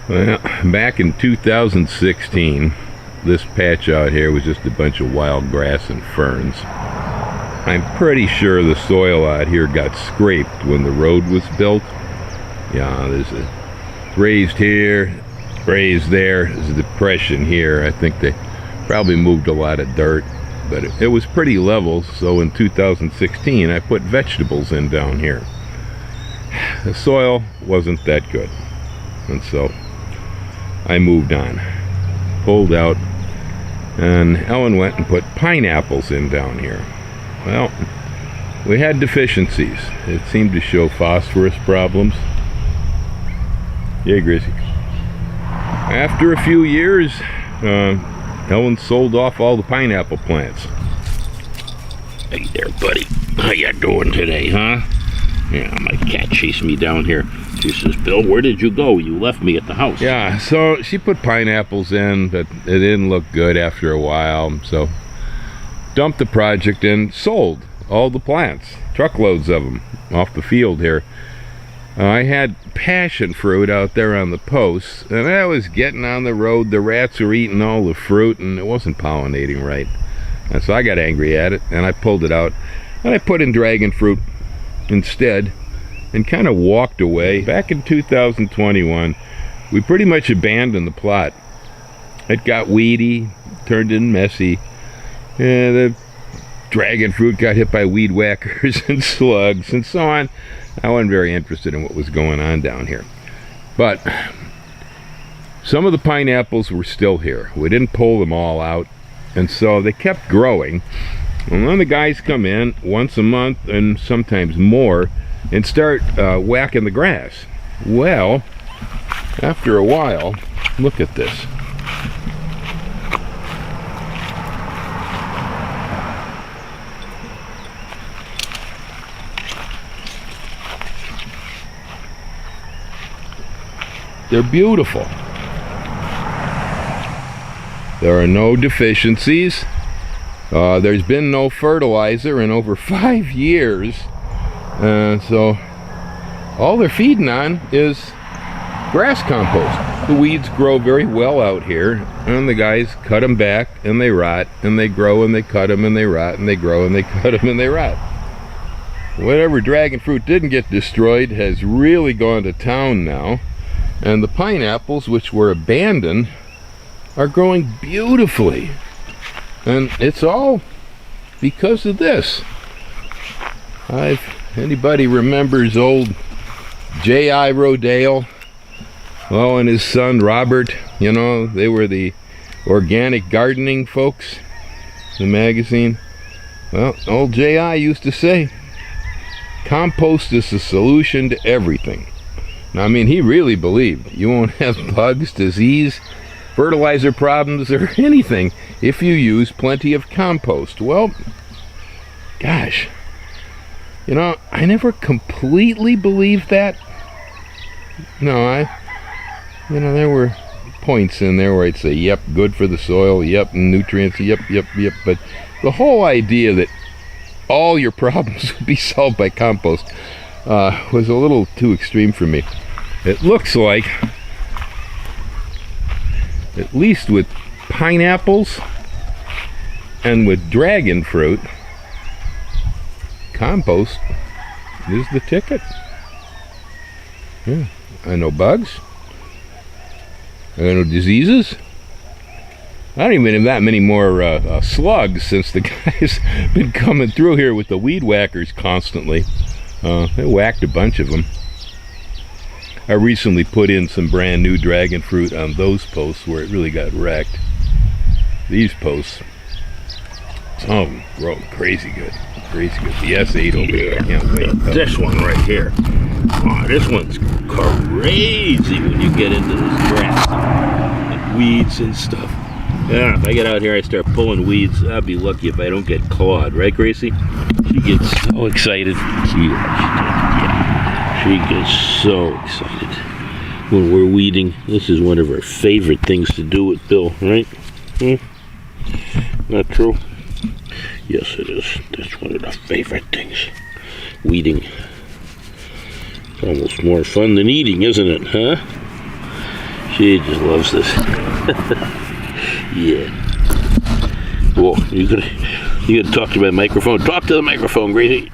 Well, back in 2016, this patch out here was just a bunch of wild grass and ferns. I'm pretty sure the soil out here got scraped when the road was built. Yeah, there's a raised here, raised there, there's a depression here. I think they probably moved a lot of dirt, but it was pretty level, so in 2016 I put vegetables in down here. The soil wasn't that good, and so I moved on, pulled out, and Ellen went and put pineapples in down here. Well, we had deficiencies. It seemed to show phosphorus problems. Yeah, Gracie. After a few years, Ellen sold off all the pineapple plants. Hey there, buddy. How you doing today, huh? Yeah, my cat chased me down here. She says, Bill, where did you go? You left me at the house. Yeah, so she put pineapples in, but it didn't look good after a while, so dumped the project and sold all the plants, truckloads of them, off the field here. I had passion fruit out there on the posts, and I was getting on the road. The rats were eating all the fruit, and it wasn't pollinating right. And so I got angry at it, and I pulled it out, and I put in dragon fruit instead, and kind of walked away. Back in 2021, we pretty much abandoned the plot. It got weedy, turned in messy, and the dragon fruit got hit by weed whackers and slugs and so on. I wasn't very interested in what was going on down here. But some of the pineapples were still here. We didn't pull them all out, and so they kept growing. And then the guys come in once a month and sometimes more and start whacking the grass. Well, after a while, look at this. They're beautiful. There are no deficiencies. There's been no fertilizer in over 5 years. So all they're feeding on is grass compost. The weeds grow very well out here, and the guys cut them back and they rot, and they grow and they cut them and they rot, and they grow and they cut them and they rot. Whatever dragon fruit didn't get destroyed has really gone to town now. And the pineapples, which were abandoned, are growing beautifully. And it's all because of this. Anybody remembers old J.I. Rodale? Well, and his son Robert, you know, they were the organic gardening folks, the magazine. Well, old J.I. used to say, compost is the solution to everything. I mean, he really believed you won't have bugs, disease, fertilizer problems, or anything if you use plenty of compost. Well, gosh, you know, I never completely believed that. No, there were points in there where I'd say, yep, good for the soil, yep, nutrients, yep, but the whole idea that all your problems would be solved by compost was a little too extreme for me. It looks like, at least with pineapples and with dragon fruit, compost is the ticket. Yeah, I know bugs. I know diseases. I don't even have that many more slugs since the guys been coming through here with the weed whackers constantly. They whacked a bunch of them. I recently put in some brand new dragon fruit on those posts where it really got wrecked. These posts, some of them grow crazy good. Crazy good. The S8 over there. I can't wait. This one right here. Oh, this one's crazy when you get into this grass and weeds and stuff. Yeah, if I get out here, I start pulling weeds. I'll be lucky if I don't get clawed, right, Gracie? She gets so excited. She gets so excited when we're weeding. This is one of her favorite things to do with Bill, right? Not true? Yes, it is. That's one of the favorite things. Weeding. It's almost more fun than eating, isn't it, huh? She just loves this. Yeah. Whoa, you could talk to my microphone. Talk to the microphone, Gracie.